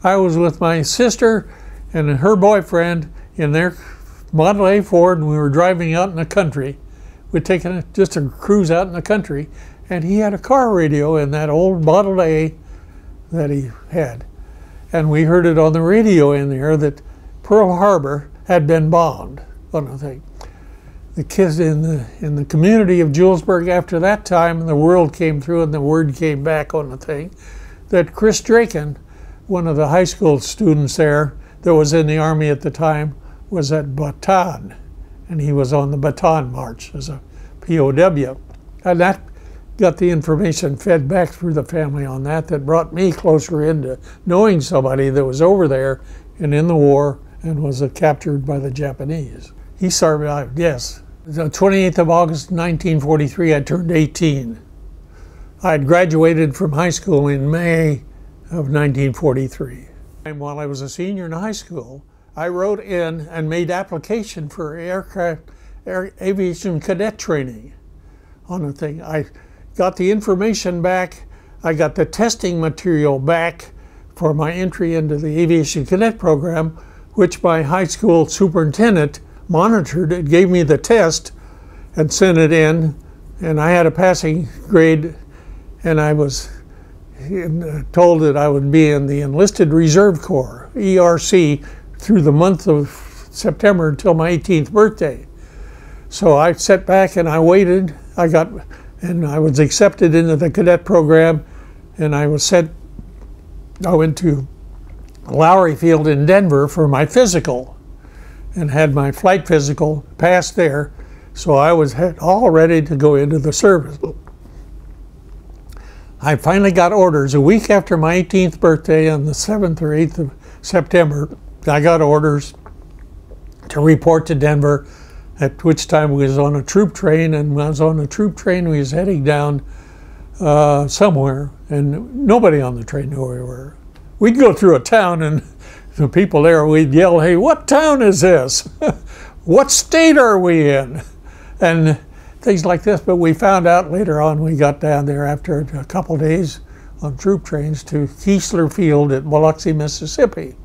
I was with my sister and her boyfriend in their Model A Ford, and we were driving out in the country. We'd taken just a cruise out in the country, and he had a car radio in that old Model A that he had. And we heard it on the radio in there that Pearl Harbor had been bombed on the thing. The kids in the community of Julesburg after that time, the world came through and the word came back on the thing that Chris Draken, one of the high school students there that was in the Army at the time, was at Bataan, and he was on the Bataan March as a POW. And that got the information fed back through the family on that brought me closer into knowing somebody that was over there and in the war and was captured by the Japanese. He started out, yes. The 28th of August, 1943, I turned 18. I had graduated from high school in May of 1943. And while I was a senior in high school, I wrote in and made application for aviation cadet training on the thing. I got the information back. I got the testing material back for my entry into the aviation cadet program, which my high school superintendent monitored. It gave me the test and sent it in, and I had a passing grade, and I was told that I would be in the Enlisted Reserve Corps, ERC, through the month of September until my 18th birthday. So I sat back and I waited. And I was accepted into the cadet program, and I went to Lowry Field in Denver for my physical and had my flight physical passed there. So I was all ready to go into the service. I finally got orders a week after my 18th birthday on the 7th or 8th of September. I got orders to report to Denver, at which time we was on a troop train, and when I was on a troop train, we was heading down somewhere, and nobody on the train knew where we were. We'd go through a town, and the people there, we'd yell, "Hey, what town is this? What state are we in?" And things like this, but we found out later on, we got down there after a couple days on troop trains to Keesler Field at Biloxi, Mississippi.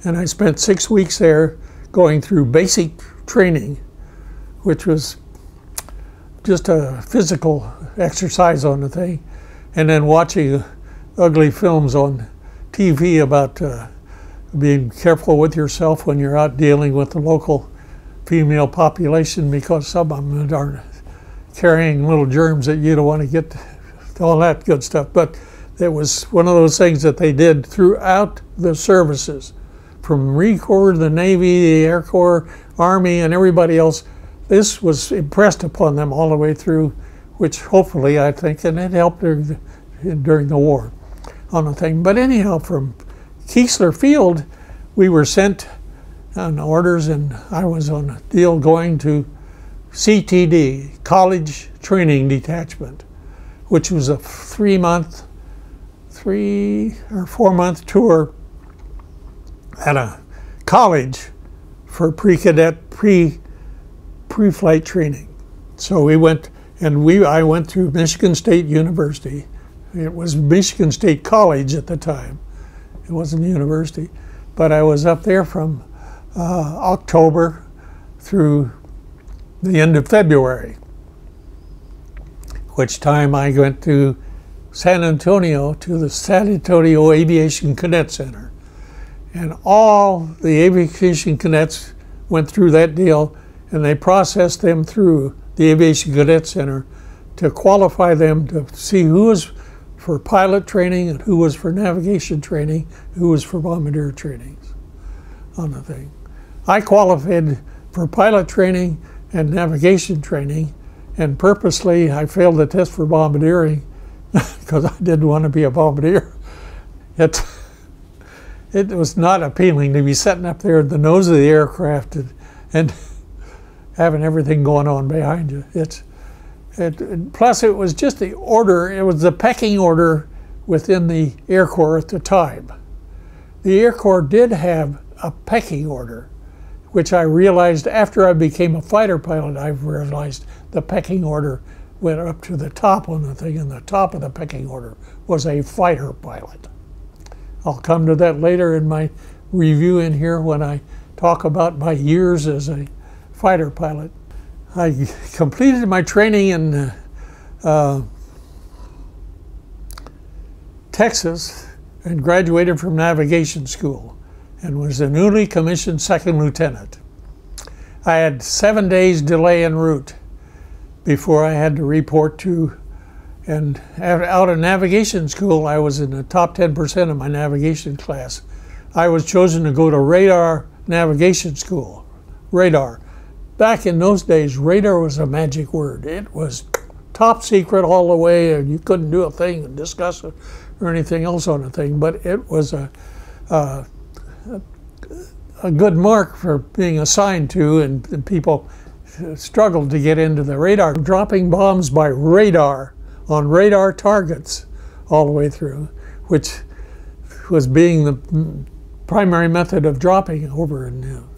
And I spent 6 weeks there going through basic training, which was just a physical exercise on the thing, and then watching ugly films on TV about being careful with yourself when you're out dealing with the local female population, because some of them are carrying little germs that you don't want to get, all that good stuff. But it was one of those things that they did throughout the services, from Marine Corps, the Navy, the Air Corps, Army, and everybody else. This was impressed upon them all the way through, which hopefully, I think, and it helped during the war on the thing. But anyhow, from Keesler Field, we were sent on orders, and I was on a deal going to CTD, College Training Detachment, which was a 3 or 4 month tour at a college for pre-cadet, pre-flight training. So we went, and I went through Michigan State University. It was Michigan State College at the time. It wasn't a university, but I was up there from October through the end of February, which time I went to San Antonio, to the San Antonio Aviation Cadet Center. And all the aviation cadets went through that deal, and they processed them through the Aviation Cadet Center to qualify them to see who was for pilot training and who was for navigation training, who was for bombardier trainings on the thing. I qualified for pilot training and navigation training, and purposely I failed the test for bombardiering because I didn't want to be a bombardier. It was not appealing to be sitting up there at the nose of the aircraft and having everything going on behind you. Plus it was just the order, it was the pecking order within the Air Corps at the time. The Air Corps did have a pecking order, which I realized after I became a fighter pilot. I realized the pecking order went up to the top on the thing, and the top of the pecking order was a fighter pilot. I'll come to that later in my review in here when I talk about my years as a fighter pilot. I completed my training in Texas and graduated from navigation school and was a newly commissioned second lieutenant. I had 7 days delay en route before I had to report to, and out of navigation school I was in the top 10% of my navigation class. I was chosen to go to radar navigation school. Radar. Back in those days, radar was a magic word. It was top secret all the way, and you couldn't do a thing and discuss it or anything else on the thing, but it was a good mark for being assigned to, and people struggled to get into the radar. Dropping bombs by radar on radar targets all the way through, which was being the primary method of dropping over in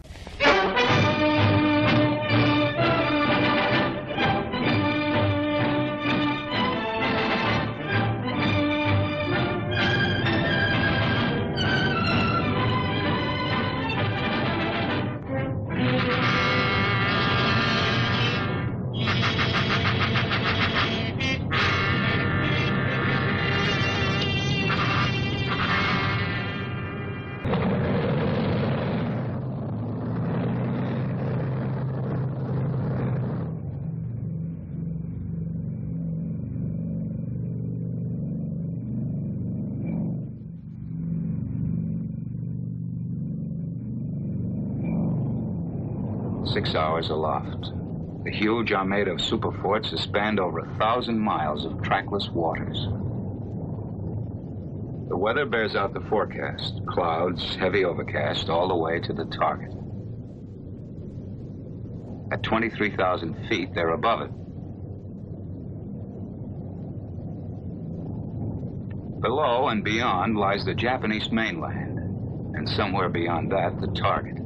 6 hours aloft. The huge armada of Superforts has spanned over 1,000 miles of trackless waters. The weather bears out the forecast. Clouds, heavy overcast, all the way to the target. At 23,000 feet, they're above it. Below and beyond lies the Japanese mainland, and somewhere beyond that, the target.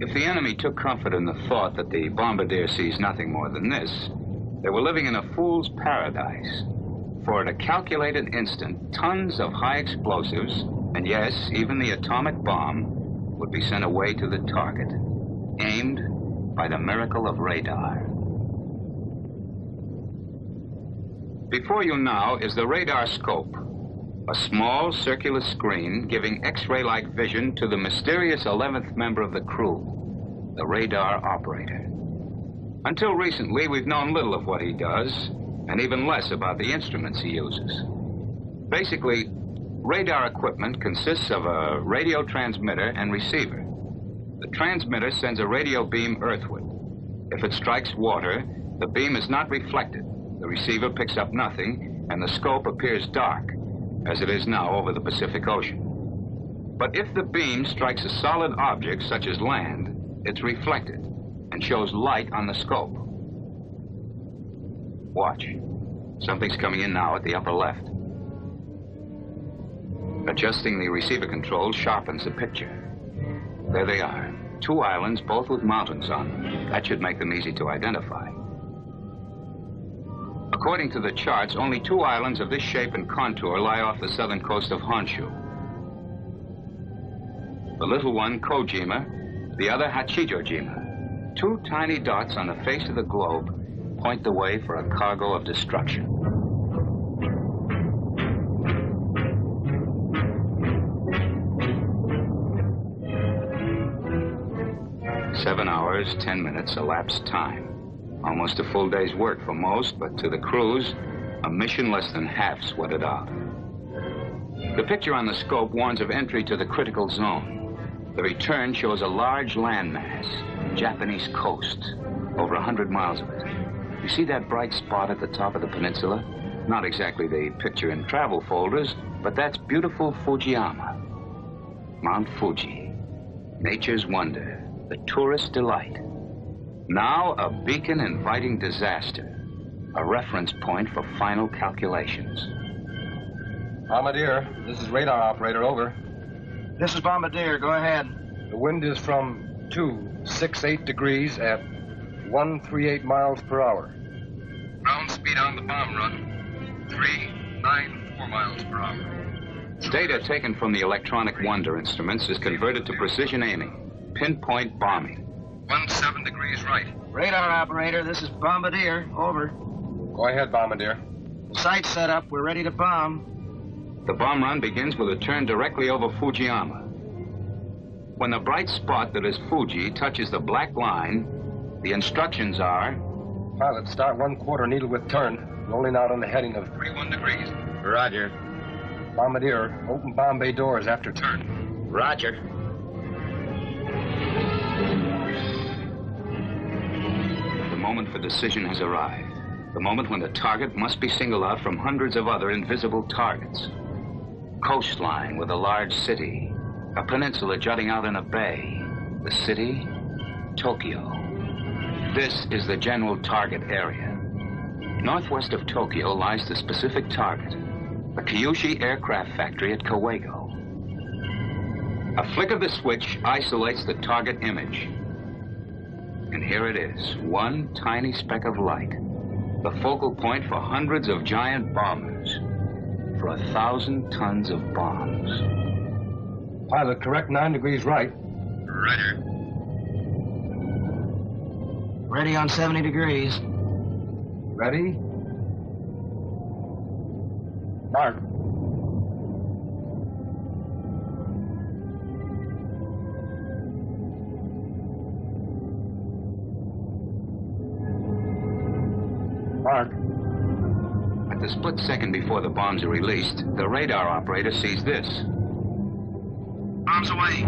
If the enemy took comfort in the thought that the bombardier sees nothing more than this, they were living in a fool's paradise. For at a calculated instant, tons of high explosives, and yes, even the atomic bomb, would be sent away to the target, aimed by the miracle of radar. Before you now is the radar scope, a small circular screen giving X-ray-like vision to the mysterious 11th member of the crew, the radar operator. Until recently, we've known little of what he does, and even less about the instruments he uses. Basically, radar equipment consists of a radio transmitter and receiver. The transmitter sends a radio beam earthward. If it strikes water, the beam is not reflected. The receiver picks up nothing, and the scope appears dark, as it is now over the Pacific Ocean. But if the beam strikes a solid object, such as land, it's reflected and shows light on the scope. Watch. Something's coming in now at the upper left. Adjusting the receiver controls sharpens the picture. There they are. 2 islands, both with mountains on them. That should make them easy to identify. According to the charts, only 2 islands of this shape and contour lie off the southern coast of Honshu. The little one, Kojima, the other, Hachijojima. 2 tiny dots on the face of the globe point the way for a cargo of destruction. Seven hours, 10 minutes elapsed time. Almost a full day's work for most, but to the crews, a mission less than half sweated out. The picture on the scope warns of entry to the critical zone. The return shows a large landmass, Japanese coast, over 100 miles of it. You see that bright spot at the top of the peninsula? Not exactly the picture in travel folders, but that's beautiful Fujiyama. Mount Fuji, nature's wonder, the tourist delight. Now a beacon inviting disaster, a reference point for final calculations. Bombardier, this is radar operator, over. This is Bombardier, go ahead. The wind is from 268 degrees at 138 miles per hour. Ground speed on the bomb run, 394 miles per hour. Data taken from the electronic wonder instruments is converted to precision aiming, pinpoint bombing. 17 degrees right. Radar operator, this is Bombardier. Over. Go ahead, Bombardier. Site's set up. We're ready to bomb. The bomb run begins with a turn directly over Fujiyama. When the bright spot that is Fuji touches the black line, the instructions are... Pilot, start 1/4 needle with turn, rolling out on the heading of 31 degrees. Roger. Bombardier, open bomb bay doors after turn. Roger. The moment for decision has arrived. The moment when the target must be singled out from hundreds of other invisible targets. Coastline with a large city. A peninsula jutting out in a bay. The city, Tokyo. This is the general target area. Northwest of Tokyo lies the specific target, the Kyushu Aircraft Factory at Kawagoe. A flick of the switch isolates the target image. And here it is, one tiny speck of light, the focal point for hundreds of giant bombers, for 1,000 tons of bombs. Pilot, correct 9 degrees right. Roger. Ready on 70 degrees. Ready? Mark. Mark. At the split second before the bombs are released, the radar operator sees this. Bombs away.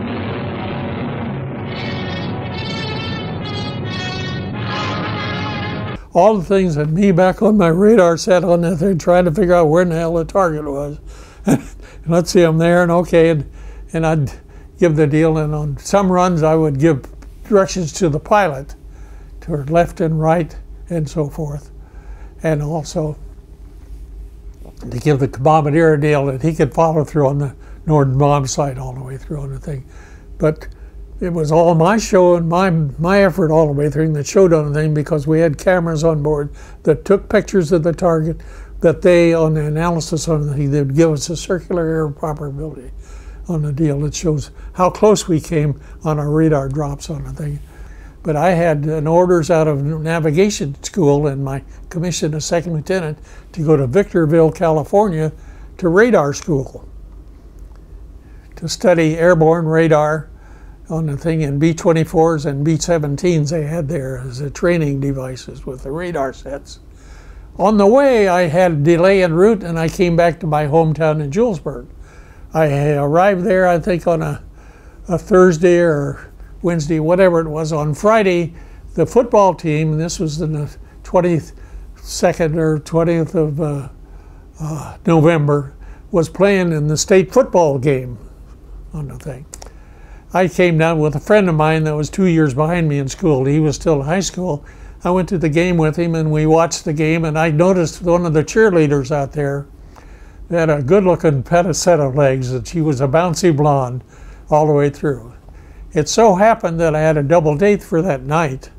All the things that me back on my radar set on that thing, trying to figure out where in the hell the target was. And let's see, I'm there, and okay, and I'd give the deal, and on some runs I would give directions to the pilot, to her left and right, and so forth. And also to give the bombardier a deal that he could follow through on the Norden bomb site all the way through on the thing. But it was all my show and my effort all the way through that showed on the thing, because we had cameras on board that took pictures of the target, that they, on the analysis on the thing, they would give us a circular error probability on the deal that shows how close we came on our radar drops on the thing. But I had an orders out of navigation school and my commission as second lieutenant to go to Victorville, California to radar school to study airborne radar on the thing in B-24s and B-17s they had there as the training devices with the radar sets. On the way, I had a delay en route and I came back to my hometown in Julesburg. I arrived there, I think, on a Thursday or Wednesday, whatever it was. On Friday, the football team, this was in the 22nd or 20th of November, was playing in the state football game on the thing. I came down with a friend of mine that was 2 years behind me in school. He was still in high school. I went to the game with him and we watched the game, and I noticed one of the cheerleaders out there had a good-looking set of legs, and she was a bouncy blonde all the way through. It so happened that I had a double date for that night,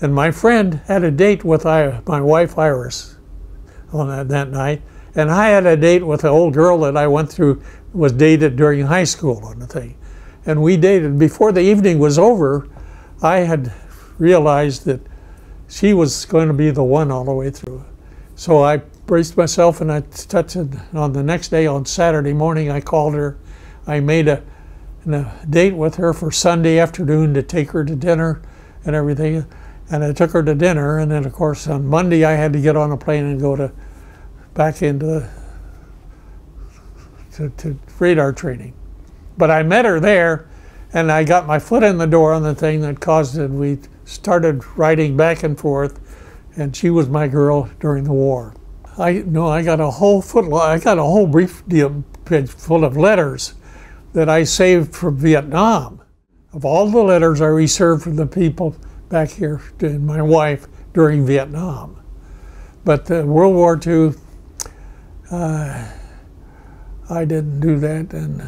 and my friend had a date with my wife Iris on that night, and I had a date with an old girl that I went through, was dated during high school on the thing. And we dated. Before the evening was over, I had realized that she was going to be the one all the way through. So I braced myself and I touched it. On the next day, on Saturday morning, I called her. I made a date with her for Sunday afternoon to take her to dinner and everything. And I took her to dinner, and then of course on Monday I had to get on a plane and go back into to radar training. But I met her there, and I got my foot in the door on the thing that caused it. We started writing back and forth, and she was my girl during the war. I got a whole brief deal page full of letters that I saved from Vietnam. Of all the letters I reserved for the people back here and my wife during Vietnam. But World War II, I didn't do that. And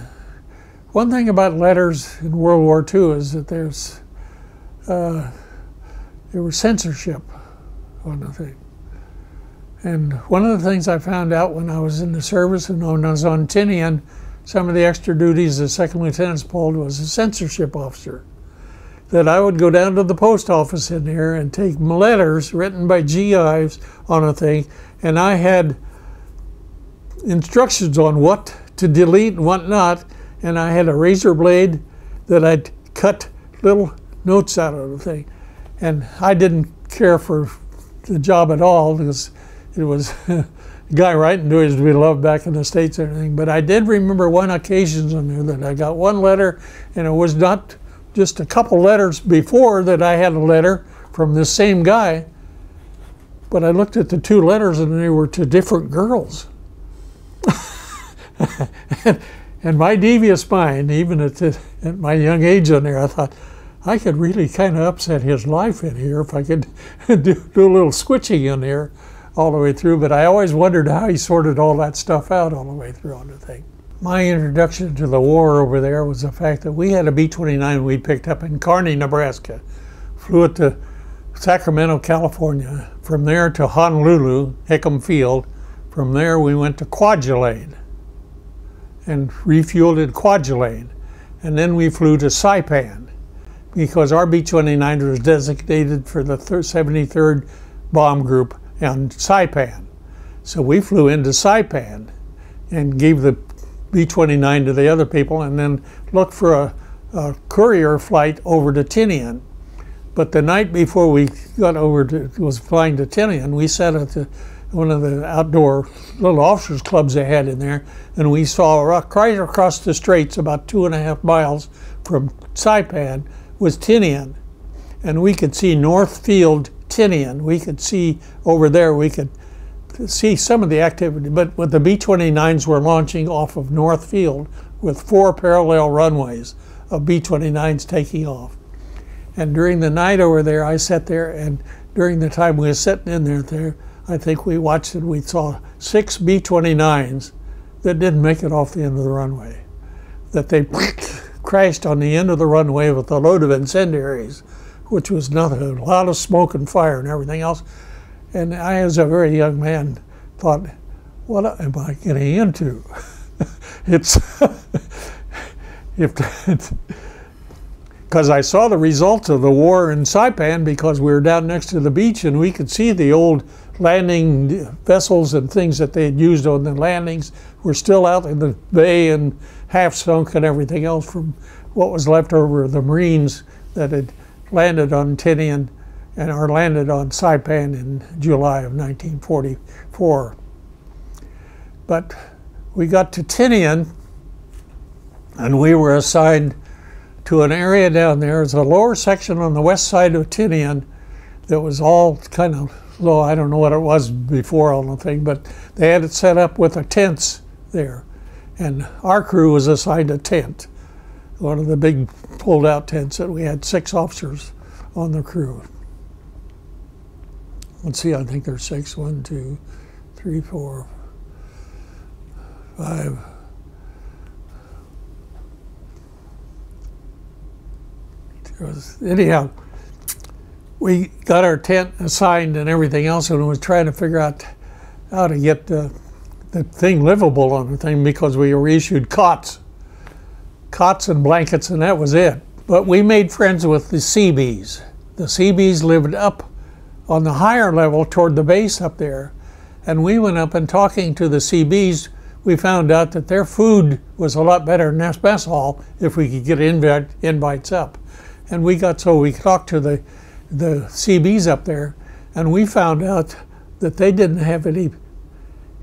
one thing about letters in World War II is that there was censorship on the thing. And one of the things I found out when I was in the service and when I was on Tinian some of the extra duties the second lieutenants pulled was a censorship officer. That I would go down to the post office in there and take letters written by GIs on a thing, and I had instructions on what to delete and what not, and I had a razor blade that I'd cut little notes out of the thing. And I didn't care for the job at all because it was a guy writing to us to be loved back in the States and everything. But I did remember one occasion on there that I got one letter, and it was not just a couple letters before that I had a letter from this same guy, but I looked at the two letters and they were to different girls. and my devious mind, even at my young age on there, I thought, I could really kind of upset his life in here if I could do a little switching in there all the way through, but I always wondered how he sorted all that stuff out all the way through on the thing. My introduction to the war over there was the fact that we had a B-29 we'd picked up in Kearney, Nebraska. Flew it to Sacramento, California. From there to Honolulu, Hickam Field. From there we went to Kwajalein and refueled at Kwajalein. And then we flew to Saipan because our B-29 was designated for the 73rd Bomb Group on Saipan. So we flew into Saipan and gave the B-29 to the other people, and then looked for a courier flight over to Tinian. But the night before we got was flying to Tinian, we sat at one of the outdoor little officers' clubs they had in there, and we saw right across the straits, about 2.5 miles from Saipan, was Tinian. And we could see Northfield, Tinian. We could see over there, we could see some of the activity, but the B-29s were launching off of Northfield with 4 parallel runways of B-29s taking off. And during the night over there, I sat there, and during the time we were sitting in there, I think we watched it, we saw 6 B-29s that didn't make it off the end of the runway. That they crashed on the end of the runway with a load of incendiaries, which was nothing, a lot of smoke and fire and everything else. And I, as a very young man, thought, what am I getting into? Because I saw the results of the war in Saipan because we were down next to the beach and we could see the old landing vessels and things that they had used on the landings were still out in the bay and half sunk and everything else from what was left over of the Marines that had landed on Tinian or landed on Saipan in July of 1944. But we got to Tinian and we were assigned to an area down there. It's a lower section on the west side of Tinian that was all kind of low. I don't know what it was before on the thing, but they had it set up with the tents there. And our crew was assigned a tent, one of the big pulled out tents that we had 6 officers on the crew. Let's see, I think there's 6. 1, 2, 3, 4, 5. Anyhow, we got our tent assigned and everything else, and was trying to figure out how to get the thing livable on the thing because we were issued cots and blankets, and that was it. But we made friends with the Seabees. The Seabees lived up on the higher level toward the base up there, and we went up and talking to the Seabees, we found out that their food was a lot better than this mess hall if we could get invites up. And we talked to the Seabees up there, and we found out that they didn't have any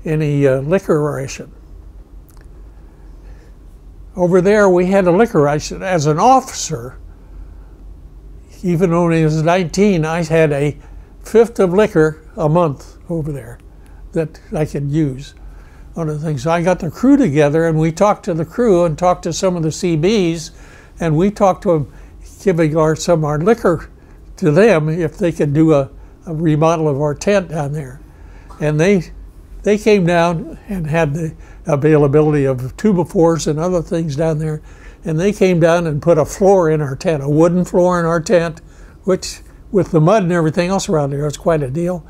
liquor ration. Over there we had a liquor ration. As an officer, even though I was 19, I had a 1/5 of liquor a month over there that I could use on the thing. So I got the crew together and we talked to the crew and talked to some of the Seabees, and we talked to them, giving some of our liquor to them if they could do a remodel of our tent down there. And they came down and had the availability of 2x4s and other things down there, and they came down and put a floor in our tent, a wooden floor in our tent, which with the mud and everything else around there was quite a deal.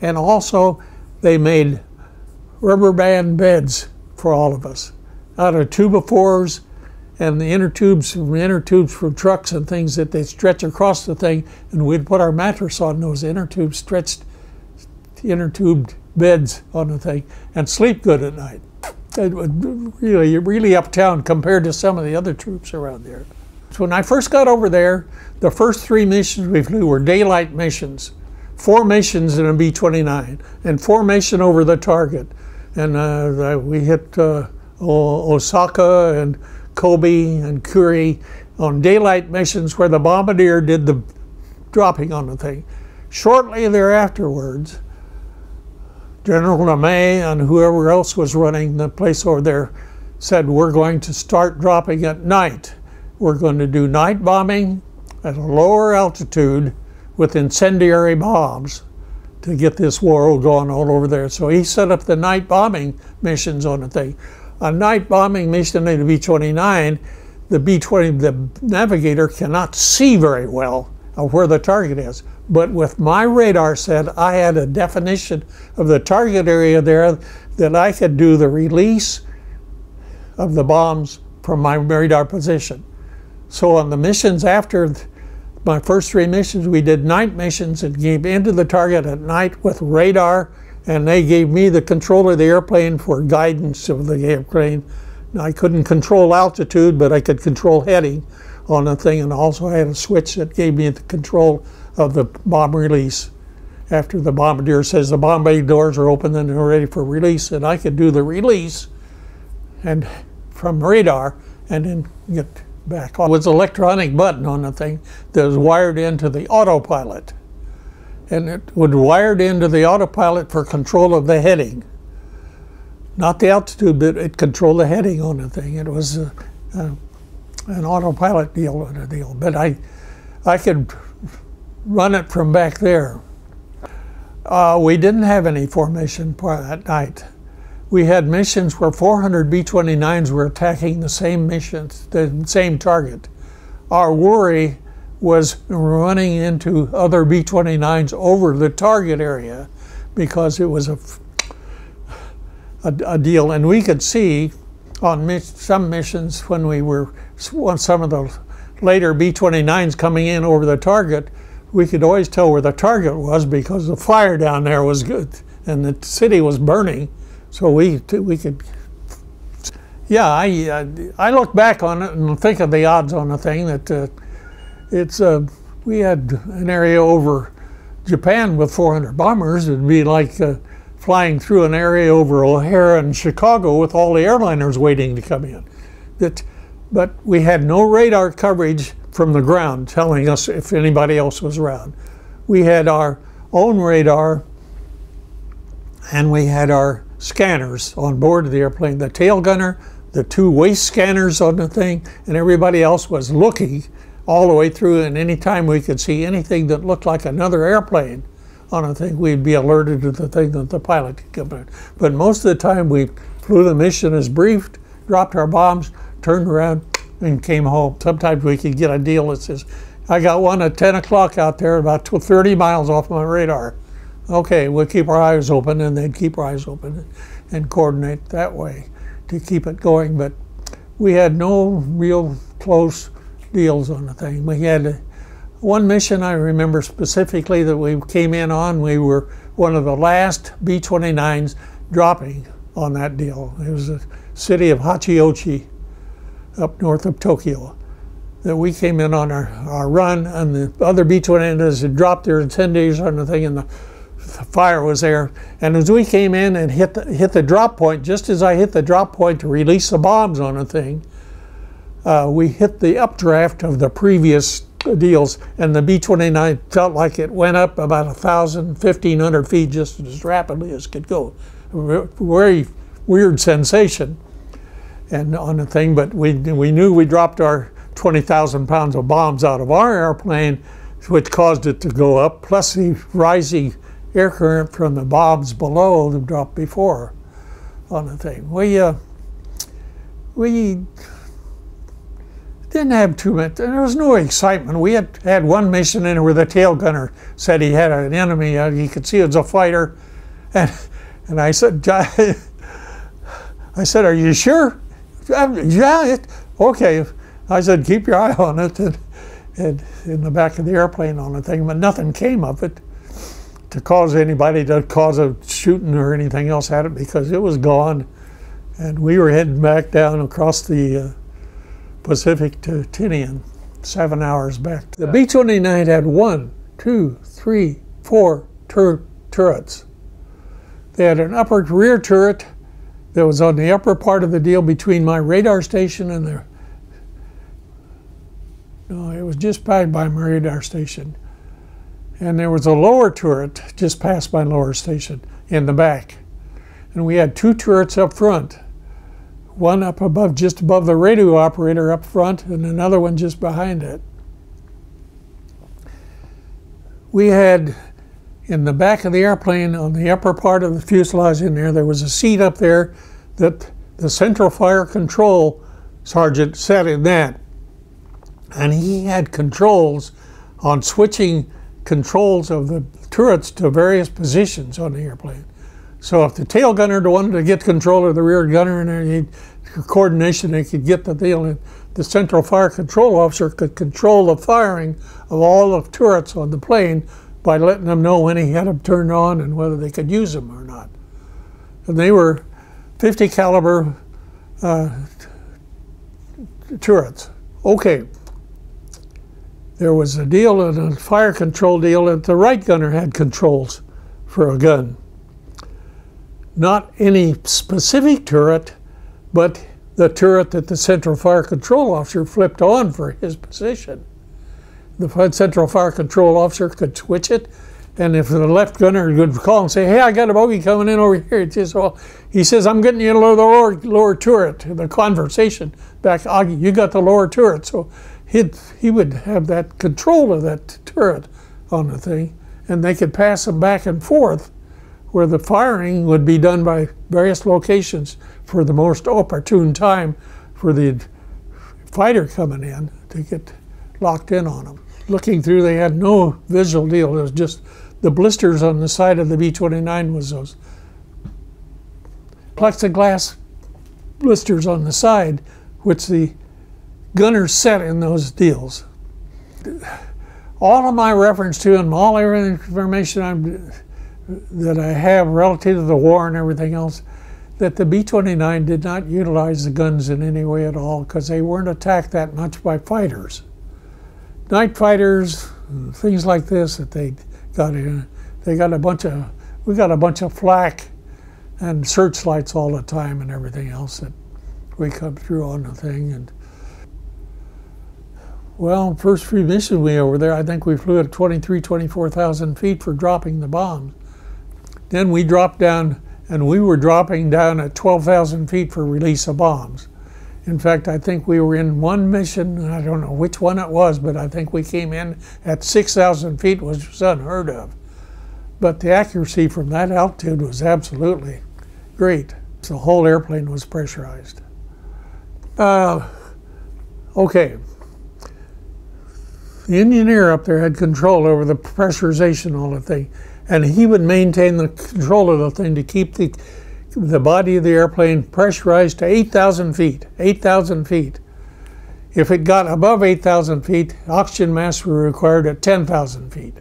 And also they made rubber band beds for all of us out of 2x4s and the inner tubes from trucks and things that they stretch across the thing, and we'd put our mattress on those inner tubes, stretched inner tubed beds on the thing, and sleep good at night. It was really uptown compared to some of the other troops around there. So when I first got over there, the first 3 missions we flew were daylight missions. 4 missions in a B-29 and formation over the target. And we hit Osaka and Kobe and Kure on daylight missions where the bombardier did the dropping on the thing. Shortly thereafterwards, General LeMay and whoever else was running the place over there said, we're going to start dropping at night. We're going to do night bombing at a lower altitude with incendiary bombs to get this war going all over there. So he set up the night bombing missions on the thing. A night bombing mission in the B-29, the navigator cannot see very well of where the target is. But with my radar set, I had a definition of the target area there that I could do the release of the bombs from my radar position. So on the missions after my first 3 missions, we did night missions and came into the target at night with radar, and they gave me the control of the airplane for guidance of the airplane. I couldn't control altitude, but I could control heading on the thing, and also I had a switch that gave me the control of the bomb release. After the bombardier says the bomb bay doors are open and they're ready for release, and I could do the release and from radar and then get back on. It was an electronic button on the thing that was wired into the autopilot. And it would wired into the autopilot for control of the heading. Not the altitude, but it controlled the heading on the thing. It was an autopilot deal. But I could run it from back there. We didn't have any formation that night. We had missions where 400 B-29s were attacking the same missions, the same target. Our worry was running into other B-29s over the target area because it was a deal. And we could see on some missions when we were on some of the later B-29s coming in over the target, we could always tell where the target was because the fire down there was good and the city was burning. So we could, yeah, I look back on it and think of the odds on the thing that we had an area over Japan with 400 bombers. It'd be like flying through an area over O'Hare and Chicago with all the airliners waiting to come in. But we had no radar coverage from the ground telling us if anybody else was around. We had our own radar and we had our scanners on board of the airplane, the tail gunner, the 2 waist scanners on the thing, and everybody else was looking all the way through, and anytime we could see anything that looked like another airplane on a thing, we'd be alerted to the thing that the pilot could come in. But most of the time we flew the mission as briefed, dropped our bombs, turned around, and came home. Sometimes we could get a deal that says, I got one at 10 o'clock out there about 30 miles off my radar. Okay, we'll keep our eyes open, and they'd keep our eyes open and coordinate that way to keep it going. But we had no real close deals on the thing. We had one mission I remember specifically that we came in on. We were one of the last B-29s dropping on that deal. It was the city of Hachiochi up north of Tokyo. That we came in on our run, and the other B-29s had dropped their incendiaries on the thing, and the fire was there. And as we came in and hit the drop point, just as I hit the drop point to release the bombs on the thing, we hit the updraft of the previous deals, and the B-29 felt like it went up about 1,000, 1,500 feet just as rapidly as could go. Very weird sensation and on the thing, but we knew we dropped our 20,000 pounds of bombs out of our airplane, which caused it to go up, plus the rising air current from the bombs below that dropped before on the thing. We didn't have too much, there was no excitement. We had one mission in where the tail gunner said he had an enemy, he could see it was a fighter, and I said, are you sure? Yeah, okay. I said, keep your eye on it, and in the back of the airplane on the thing, but nothing came of it to cause anybody to cause a shooting or anything else at it, because it was gone, and we were heading back down across the Pacific to Tinian, 7 hours back. The B-29 had 1, 2, 3, 4 turrets. They had an upper rear turret that was on the upper part of the deal between my radar station and the, no, it was just by my radar station. And there was a lower turret just past my lower station in the back. And we had 2 turrets up front. One up above, just above the radio operator up front, and another one just behind it. We had, in the back of the airplane, on the upper part of the fuselage in there was a seat up there that the Central Fire Control Sergeant sat in that. And he had controls on switching controls of the turrets to various positions on the airplane. So if the tail gunner wanted to get control of the rear gunner and coordination, they could get the deal. And the Central Fire Control Officer could control the firing of all the turrets on the plane by letting them know when he had them turned on and whether they could use them or not. And they were 50 caliber turrets. Okay. There was a deal, a fire control deal, that the right gunner had controls for a gun. Not any specific turret, but the turret that the Central Fire Control Officer flipped on for his position. The Central Fire Control Officer could switch it, and if the left gunner would call and say, hey, I got a bogey coming in over here, it's just, well, he says, I'm getting you the lower turret. The conversation back, Augie, you got the lower turret. So he would have that control of that turret on the thing, and they could pass them back and forth, where the firing would be done by various locations for the most opportune time for the fighter coming in to get locked in on them. Looking through, they had no visual deal. It was just the blisters on the side of the B-29 was those plexiglass blisters on the side, which the gunners set in those deals. All of my reference to and all the information that I have relative to the war and everything else, that the B-29 did not utilize the guns in any way at all, because they weren't attacked that much by fighters. Night fighters, things like this that they got in, we got a bunch of flak and searchlights all the time and everything else that we come through on the thing. And well, first few missions we over there, I think we flew at 24,000 feet for dropping the bombs. Then we dropped down, and we were dropping down at 12,000 feet for release of bombs. In fact, I think we were in one mission, I don't know which one it was, but I think we came in at 6,000 feet, which was unheard of. But the accuracy from that altitude was absolutely great. The whole airplane was pressurized. Okay. The engineer up there had control over the pressurization of the thing, and he would maintain the control of the thing to keep the body of the airplane pressurized to 8,000 feet. 8,000 feet. If it got above 8,000 feet, oxygen masks were required at 10,000 feet,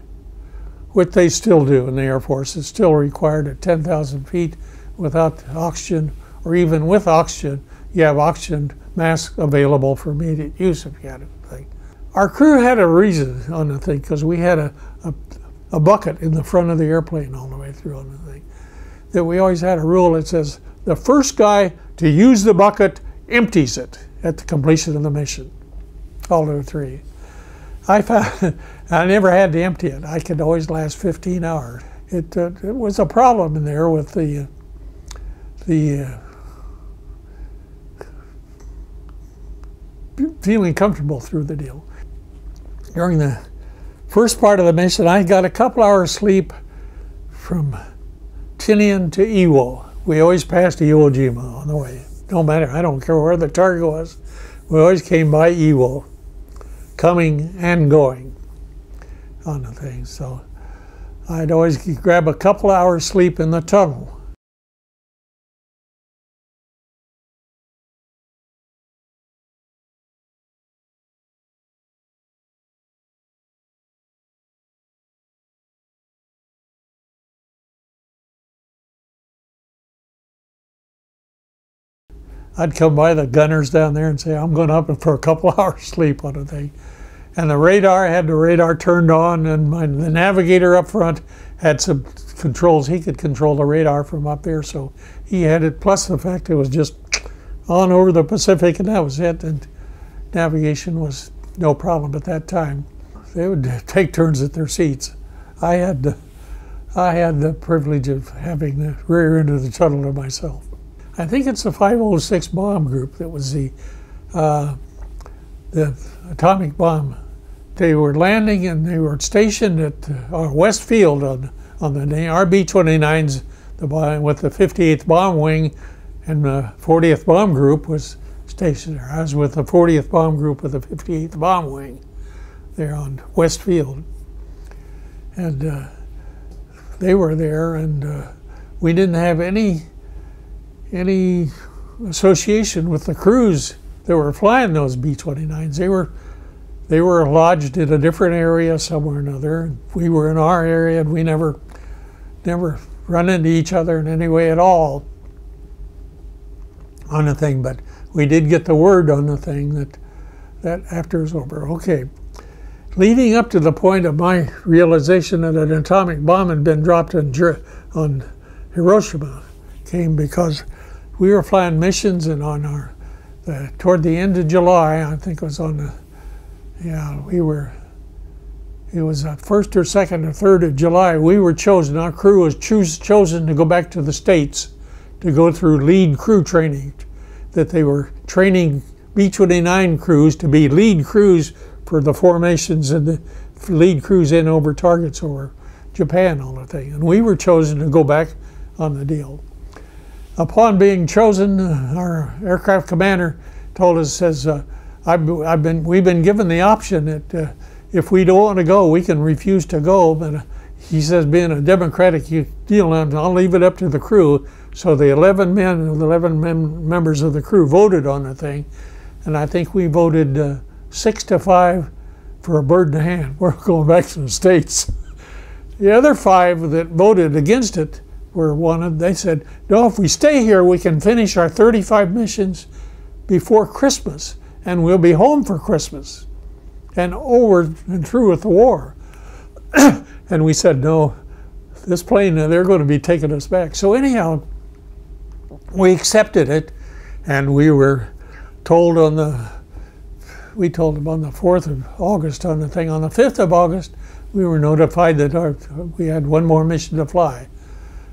which they still do in the Air Force. It's still required at 10,000 feet without oxygen, or even with oxygen, you have oxygen masks available for immediate use if you had a thing. Our crew had a reason on the thing, because we had a bucket in the front of the airplane all the way through on the thing. That we always had a rule that says the first guy to use the bucket empties it at the completion of the mission. All the three. I found I never had to empty it. I could always last 15 hours. It was a problem in there with the feeling comfortable through the deal. During the first part of the mission, I got a couple hours sleep from Tinian to Iwo. We always passed Iwo Jima on the way. No matter, I don't care where the target was. We always came by Iwo, coming and going on the thing. So I'd always grab a couple hours sleep in the tunnel. I'd come by the gunners down there and say, I'm going up for a couple hours sleep on a thing. And the radar, I had the radar turned on, and the navigator up front had some controls. He could control the radar from up there, so he had it, plus the fact it was just on over the Pacific, and that was it. And navigation was no problem at that time. They would take turns at their seats. I had the privilege of having the rear end of the tunnel to myself. I think it's the 506 bomb group that was the atomic bomb. They were landing and they were stationed at West Field on the RB-29s, with the 58th Bomb Wing, and the 40th Bomb Group was stationed there. I was with the 40th Bomb Group with the 58th Bomb Wing there on West Field. And they were there, and we didn't have any association with the crews that were flying those B-29s. They were lodged in a different area somewhere or another. We were in our area, and we never run into each other in any way at all on the thing. But we did get the word on the thing that after it was over. Okay. Leading up to the point of my realization that an atomic bomb had been dropped on Hiroshima came because we were flying missions, and on toward the end of July, I think it was on the, it was 1st or 2nd or 3rd of July, we were chosen, our crew was chosen to go back to the States to go through lead crew training, that they were training B-29 crews to be lead crews for the formations and the lead crews in over targets over Japan, all the thing. And we were chosen to go back on the deal. Upon being chosen, our aircraft commander told us, says, we've been given the option that if we don't want to go, we can refuse to go. But he says, being a democratic deal, I'll leave it up to the crew. So the 11 members of the crew voted on the thing, and I think we voted 6-5 for a bird in the hand. We're going back to the States. The other 5 that voted against it they said, no, if we stay here, we can finish our 35 missions before Christmas, and we'll be home for Christmas and over and through with the war. And we said, no, this plane, they're going to be taking us back. So anyhow, we accepted it, and we were told we told them on the 4th of August on the thing. On the 5th of August, we were notified that we had one more mission to fly.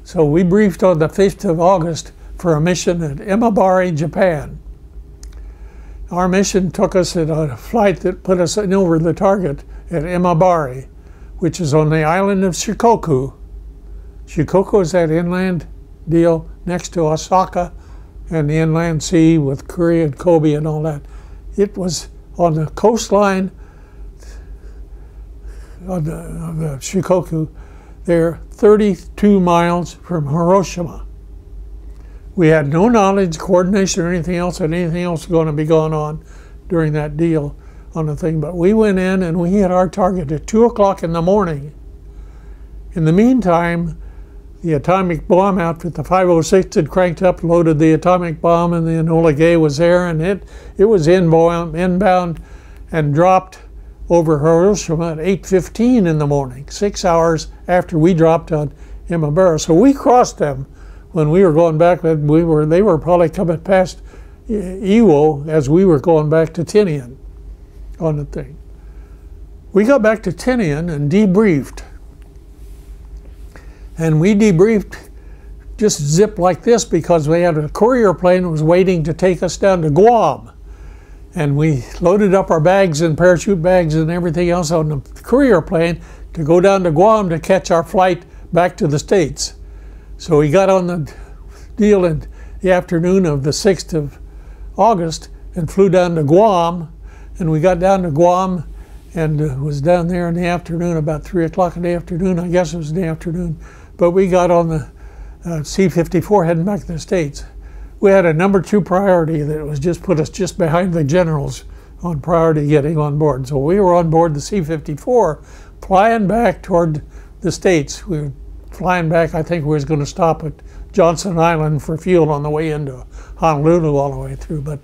So we briefed on the 5th of August for a mission at Imabari, Japan. Our mission took us at a flight that put us over the target at Imabari, which is on the island of Shikoku. Shikoku is that inland deal next to Osaka and the inland sea with Korea and Kobe and all that. It was on the coastline of the Shikoku. They're 32 miles from Hiroshima. We had no knowledge, coordination, or anything else going to be going on during that deal on the thing. But we went in and we hit our target at 2 o'clock in the morning. In the meantime, the atomic bomb outfit, the 506, had cranked up, loaded the atomic bomb, and the Enola Gay was there, and it was inbound and dropped over Hiroshima at 8:15 in the morning, 6 hours after we dropped on Imabara. So we crossed them when we were going back. They were probably coming past Iwo as we were going back to Tinian on the thing. We got back to Tinian and debriefed. And we debriefed just zip like this because we had a courier plane that was waiting to take us down to Guam. And we loaded up our bags and parachute bags and everything else on the courier plane to go down to Guam to catch our flight back to the States. So we got on the deal in the afternoon of the 6th of August and flew down to Guam. And we got down to Guam and was down there in the afternoon, about 3 o'clock in the afternoon. I guess it was in the afternoon. But we got on the C-54 heading back to the States. We had a number 2 priority that was put us just behind the generals on priority getting on board. So we were on board the C-54 flying back toward the States. We flying back. I think we was going to stop at Johnson Island for fuel on the way into Honolulu all the way through. But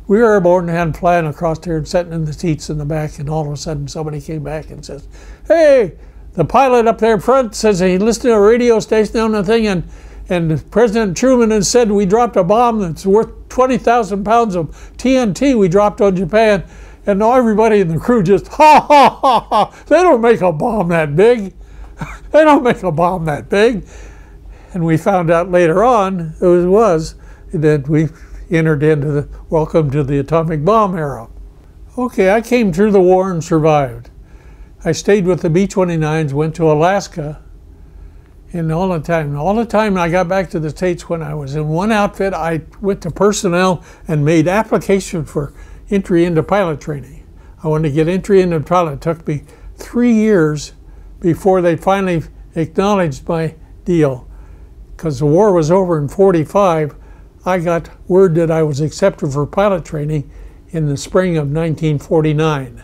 we were airborne and flying across there and sitting in the seats in the back, and all of a sudden somebody came back and says, "Hey, the pilot up there front says he listened to a radio station on the thing, and President Truman has said we dropped a bomb that's worth 20,000 pounds of TNT we dropped on Japan." And everybody in the crew just, ha, ha, ha, ha. They don't make a bomb that big. They don't make a bomb that big. And we found out later on, it was that we entered into the welcome to the atomic bomb era. Okay, I came through the war and survived. I stayed with the B-29s, went to Alaska, and all the time I got back to the States, when I was in one outfit, I went to personnel and made application for entry into pilot training. I wanted to get entry into pilot. It took me 3 years before they finally acknowledged my deal. Because the war was over in '45, I got word that I was accepted for pilot training in the spring of 1949.